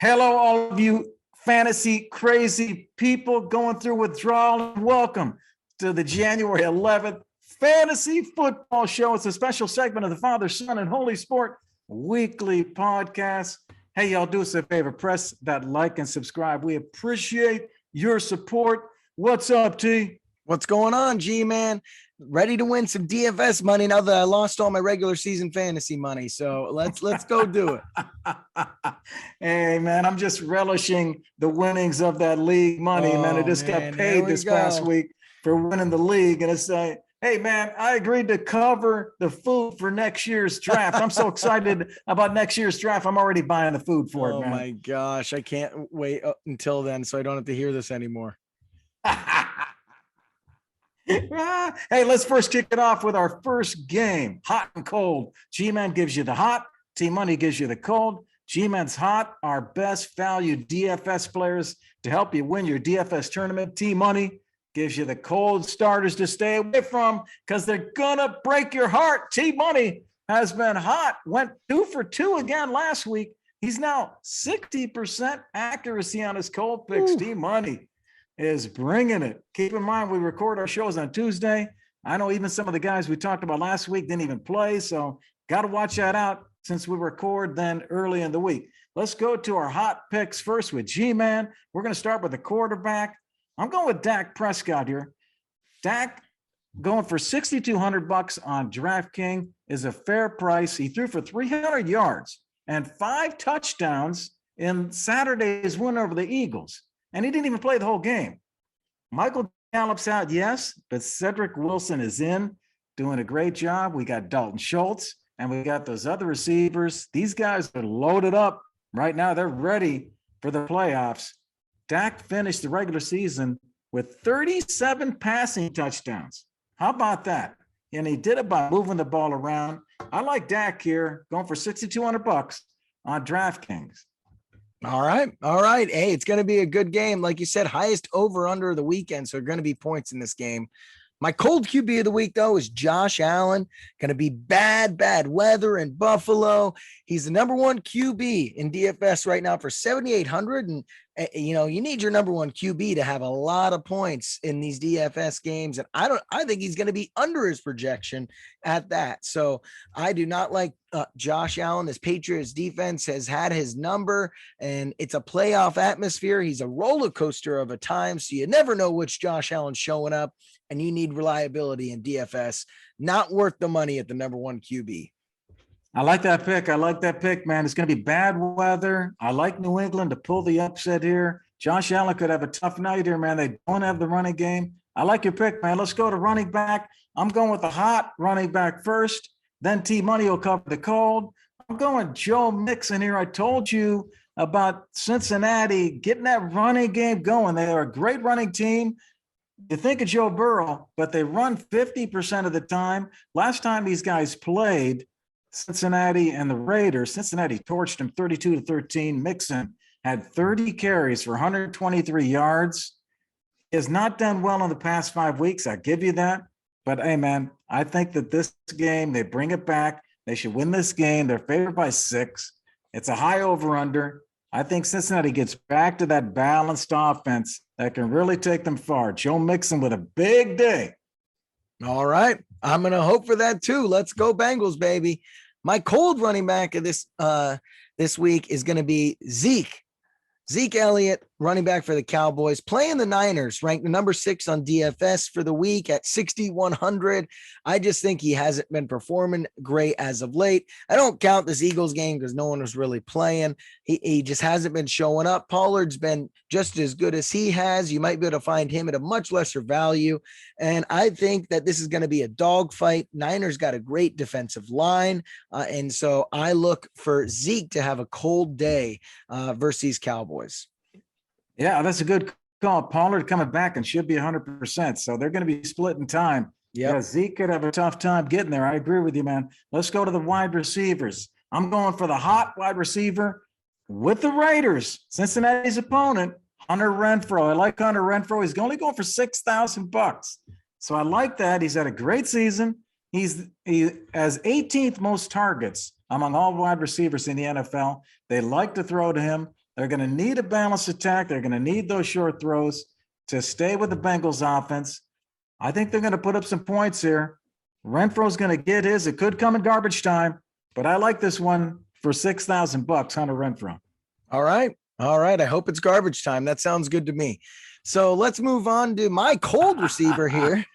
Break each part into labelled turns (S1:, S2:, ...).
S1: Hello, all of you fantasy crazy people going through withdrawal. Welcome to the January 11th Fantasy Football Show. It's a special segment of the Father, Son, and Holy Sport weekly podcast. Hey, y'all, do us a favor. Press that like and subscribe. We appreciate your support. What's up, T?
S2: What's going on, G-Man? Ready to win some DFS money now that I lost all my regular season fantasy money. So let's go do it.
S1: Hey, man, I'm just relishing the winnings of that league money, man. I just got paid this past week for winning the league. And it's like, hey, man, I agreed to cover the food for next year's draft. I'm so excited about next year's draft. I'm already buying the food for it, man.
S2: Oh, my gosh. I can't wait until then so I don't have to hear this anymore.
S1: Hey, let's first kick it off with our first game, hot and cold. G-Man gives you the hot, T-Money gives you the cold. G-Man's hot, our best value DFS players to help you win your DFS tournament. T-Money gives you the cold starters to stay away from because they're gonna break your heart. T-Money has been hot, went 2 for 2 again last week. He's now 60% accuracy on his cold picks. T-Money is bringing it. Keep in mind, we record our shows on Tuesday. I know even some of the guys we talked about last week didn't even play, so got to watch that out since we record then early in the week. Let's go to our hot picks first with G-Man. We're going to start with the quarterback. I'm going with Dak Prescott here. Dak going for $6,200 on DraftKings is a fair price. He threw for 300 yards and 5 touchdowns in Saturday's win over the Eagles. And he didn't even play the whole game. Michael Gallup's out, yes, but Cedric Wilson is in, doing a great job. We got Dalton Schultz, and we got those other receivers. These guys are loaded up right now. They're ready for the playoffs. Dak finished the regular season with 37 passing touchdowns. How about that? And he did it by moving the ball around. I like Dak here, going for $6,200 on DraftKings.
S2: All right. Hey, it's going to be a good game. Like you said, highest over under the weekend. So going to be points in this game. My cold QB of the week, though, is Josh Allen. Going to be bad weather in Buffalo. He's the number one QB in DFS right now for 7,800. And, you need your number one QB to have a lot of points in these DFS games. And I think he's going to be under his projection at that. So I do not like Josh Allen. This Patriots defense has had his number, and it's a playoff atmosphere. He's a roller coaster of a time. So you never know which Josh Allen's showing up, and you need reliability in DFS. Not worth the money at the number one QB.
S1: I like that pick, man. It's going to be bad weather. I like New England to pull the upset here. Josh Allen could have a tough night here, man. They don't have the running game. I like your pick, man. Let's go to running back. I'm going with the hot running back first. Then T-Money will cover the cold. I'm going Joe Mixon here. I told you about Cincinnati getting that running game going. They are a great running team. You think of Joe Burrow, but they run 50% of the time. Last time these guys played, Cincinnati and the Raiders, Cincinnati torched him 32-13. Mixon had 30 carries for 123 yards. He has not done well in the past 5 weeks. I give you that. But, hey, man, I think that this game, they bring it back. They should win this game. They're favored by 6. It's a high over-under. I think Cincinnati gets back to that balanced offense that can really take them far. Joe Mixon with a big day.
S2: All right. I'm going to hope for that too. Let's go Bengals, baby. My cold running back of this week is going to be Zeke Elliott, running back for the Cowboys, playing the Niners, ranked number 6 on DFS for the week at 6,100. I just think he hasn't been performing great as of late. I don't count this Eagles game because no one was really playing. He just hasn't been showing up. Pollard's been just as good as he has. You might be able to find him at a much lesser value. And I think that this is going to be a dogfight. Niners got a great defensive line. And so I look for Zeke to have a cold day versus these Cowboys.
S1: Yeah, that's a good call. Pollard coming back and should be 100%. So they're going to be splitting time. Yep. Yeah, Zeke could have a tough time getting there. I agree with you, man. Let's go to the wide receivers. I'm going for the hot wide receiver with the Raiders, Cincinnati's opponent, Hunter Renfrow. I like Hunter Renfrow. He's only going for $6,000. So I like that. He's had a great season. He has 18th most targets among all wide receivers in the NFL. They like to throw to him. They're going to need a balanced attack. They're going to need those short throws to stay with the Bengals offense. I think they're going to put up some points here. Renfro's going to get his. It could come in garbage time, but I like this one for $6,000, Hunter Renfro.
S2: All right. All right. I hope it's garbage time. That sounds good to me. So let's move on to my cold receiver here.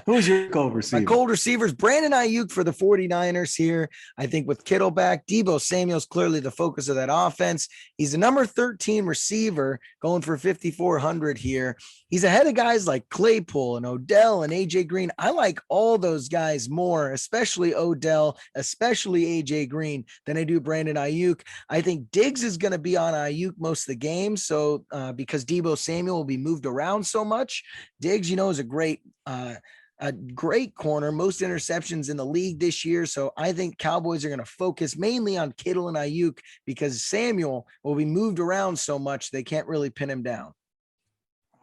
S1: Who's your cold receiver?
S2: My cold receivers, Brandon Ayuk for the 49ers here. I think with Kittle back, Deebo Samuel's clearly the focus of that offense. He's a number 13 receiver going for 5,400 here. He's ahead of guys like Claypool and Odell and AJ Green. I like all those guys more, especially Odell, especially AJ Green, than I do Brandon Ayuk. I think Diggs is going to be on Ayuk most of the game. So because Deebo Samuel will be moved around so much, Diggs, is a great corner, most interceptions in the league this year. So I think Cowboys are going to focus mainly on Kittle and Ayuk because Samuel will be moved around so much they can't really pin him down.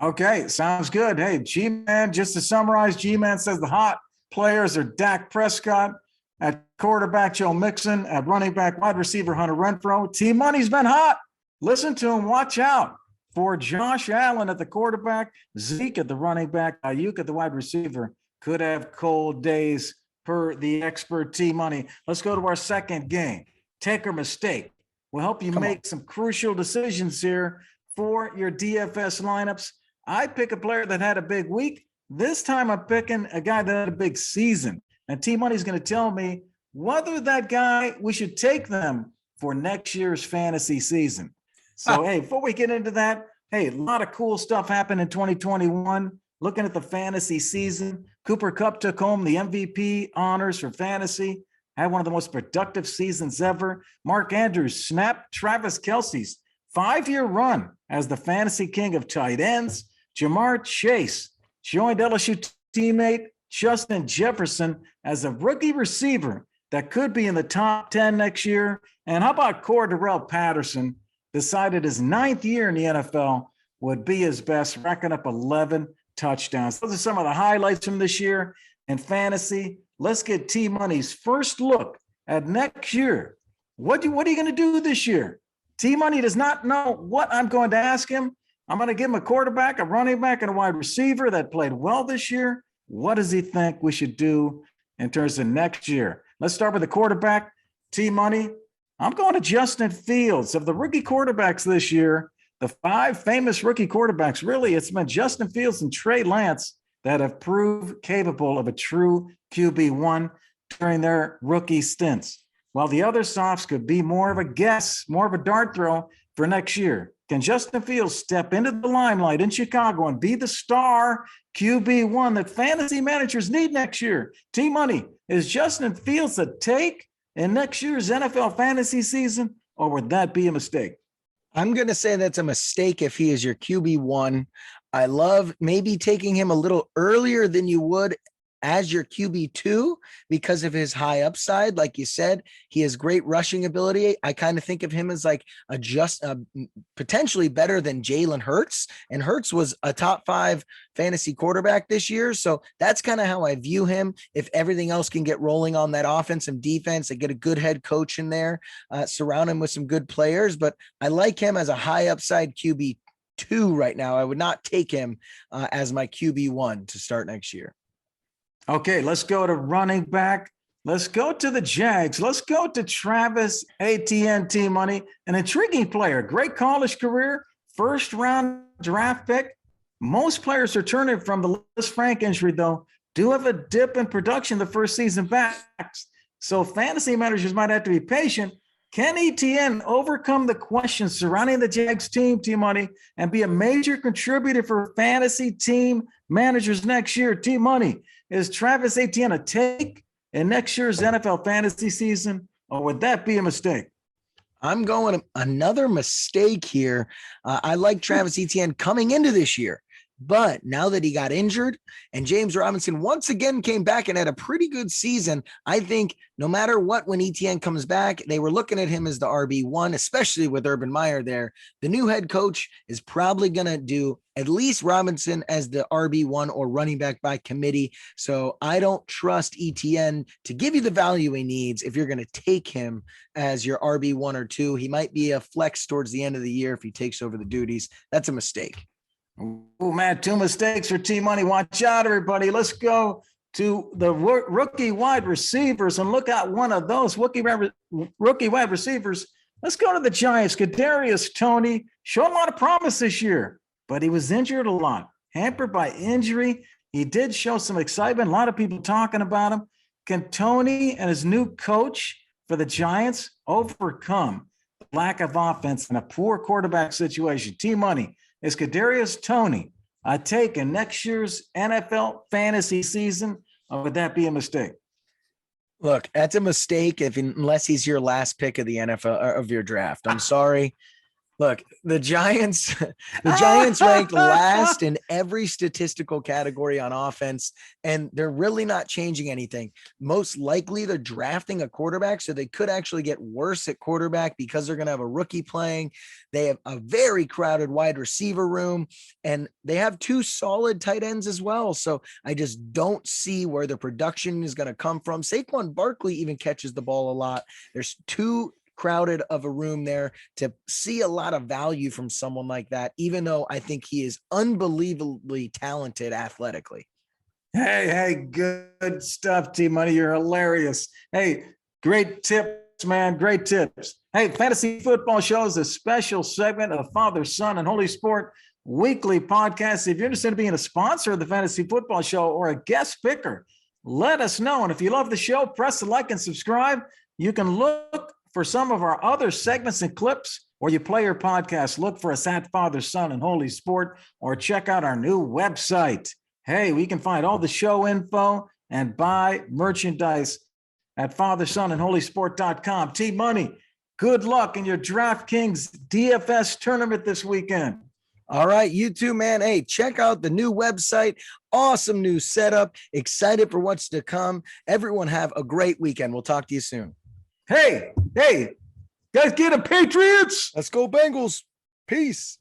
S1: Okay, sounds good. Hey, G-Man, just to summarize, G-Man says the hot players are Dak Prescott, at quarterback Joe Mixon, at running back wide receiver Hunter Renfro. T-Money's been hot. Listen to him. Watch out for Josh Allen at the quarterback, Zeke at the running back, Ayuk at the wide receiver. Could have cold days per the expert T-Money. Let's go to our second game. Take or mistake. We'll help you make some crucial decisions here for your DFS lineups. I pick a player that had a big week. This time I'm picking a guy that had a big season. And T-Money's going to tell me whether that guy, we should take them for next year's fantasy season. So, hey, before we get into that, hey, a lot of cool stuff happened in 2021. Looking at the fantasy season, Cooper Kupp took home the MVP honors for fantasy, had one of the most productive seasons ever. Mark Andrews snapped Travis Kelce's 5-year run as the fantasy king of tight ends. Jamar Chase joined LSU teammate Justin Jefferson as a rookie receiver that could be in the top 10 next year. And how about Cordarrelle Patterson? Decided his 9th year in the NFL would be his best, racking up 11 touchdowns. Those are some of the highlights from this year in fantasy. Let's get T-Money's first look at next year. What are you going to do this year? T-Money does not know what I'm going to ask him. I'm going to give him a quarterback, a running back, and a wide receiver that played well this year. What does he think we should do in terms of next year? Let's start with the quarterback, T-Money. I'm going to Justin Fields. Of the rookie quarterbacks this year, the 5 famous rookie quarterbacks, really, it's been Justin Fields and Trey Lance that have proved capable of a true QB1 during their rookie stints. While the other softs could be more of a guess, more of a dart throw for next year. Can Justin Fields step into the limelight in Chicago and be the star QB1 that fantasy managers need next year? T-Money, is Justin Fields a take in next year's NFL fantasy season, or would that be a mistake?
S2: I'm going to say that's a mistake if he is your QB1. I love maybe taking him a little earlier than you would as your QB2 because of his high upside. Like you said, he has great rushing ability. I kind of think of him as like potentially better than Jalen Hurts, and Hurts was a top 5 fantasy quarterback this year. So that's kind of how I view him. If everything else can get rolling on that offense and defense, and get a good head coach in there, surround him with some good players. But I like him as a high upside QB2 right now. I would not take him as my QB1 to start next year.
S1: Okay, let's go to running back. Let's go to the Jags. Let's go to Travis Etienne, T-Money, an intriguing player, great college career, first-round draft pick. Most players returning from the Liz Frank injury, though, do have a dip in production the first season back. So fantasy managers might have to be patient. Can Etienne overcome the questions surrounding the Jags team, T-Money, and be a major contributor for fantasy team managers next year? T-Money, is Travis Etienne a take in next year's NFL fantasy season, or would that be a mistake?
S2: I'm going another mistake here. I like Travis Etienne coming into this year. But now that he got injured and James Robinson once again came back and had a pretty good season, I think no matter what, when Etienne comes back, they were looking at him as the RB1, especially with Urban Meyer there. The new head coach is probably going to do at least Robinson as the RB1 or running back by committee. So I don't trust Etienne to give you the value he needs if you're going to take him as your RB1 or 2. He might be a flex towards the end of the year if he takes over the duties. That's a mistake.
S1: Oh, man, 2 mistakes for T-Money. Watch out, everybody. Let's go to the rookie wide receivers and look at one of those rookie wide receivers. Let's go to the Giants. Kadarius Toney showed a lot of promise this year, but he was injured a lot, hampered by injury. He did show some excitement. A lot of people talking about him. Can Toney and his new coach for the Giants overcome the lack of offense and a poor quarterback situation? T-Money. Is Kadarius Toney taken next year's NFL fantasy season, or would that be a mistake?
S2: Look, that's a mistake unless he's your last pick of the NFL of your draft. I'm sorry. Look, the Giants ranked last in every statistical category on offense, and they're really not changing anything. Most likely they're drafting a quarterback, so they could actually get worse at quarterback because they're going to have a rookie playing. They have a very crowded wide receiver room, and they have 2 solid tight ends as well. So I just don't see where the production is going to come from. Saquon Barkley even catches the ball a lot. There's too crowded of a room there to see a lot of value from someone like that, even though I think he is unbelievably talented athletically.
S1: Hey, good stuff, T-Money. You're hilarious. Hey, great tips, man. Great tips. Hey, Fantasy Football Show is a special segment of Father, Son, and Holy Sport weekly podcast. If you're interested in being a sponsor of the Fantasy Football Show or a guest picker, let us know. And if you love the show, press the like and subscribe. You can look for some of our other segments and clips, or you play your podcast, look for us at Father, Son, and Holy Sport, or check out our new website. Hey, we can find all the show info and buy merchandise at FatherSonAndHolySport.com. T-Money, good luck in your DraftKings DFS tournament this weekend.
S2: All right, you too, man. Hey, check out the new website. Awesome new setup. Excited for what's to come. Everyone have a great weekend. We'll talk to you soon.
S1: Hey, guys, get a Patriots.
S2: Let's go Bengals. Peace.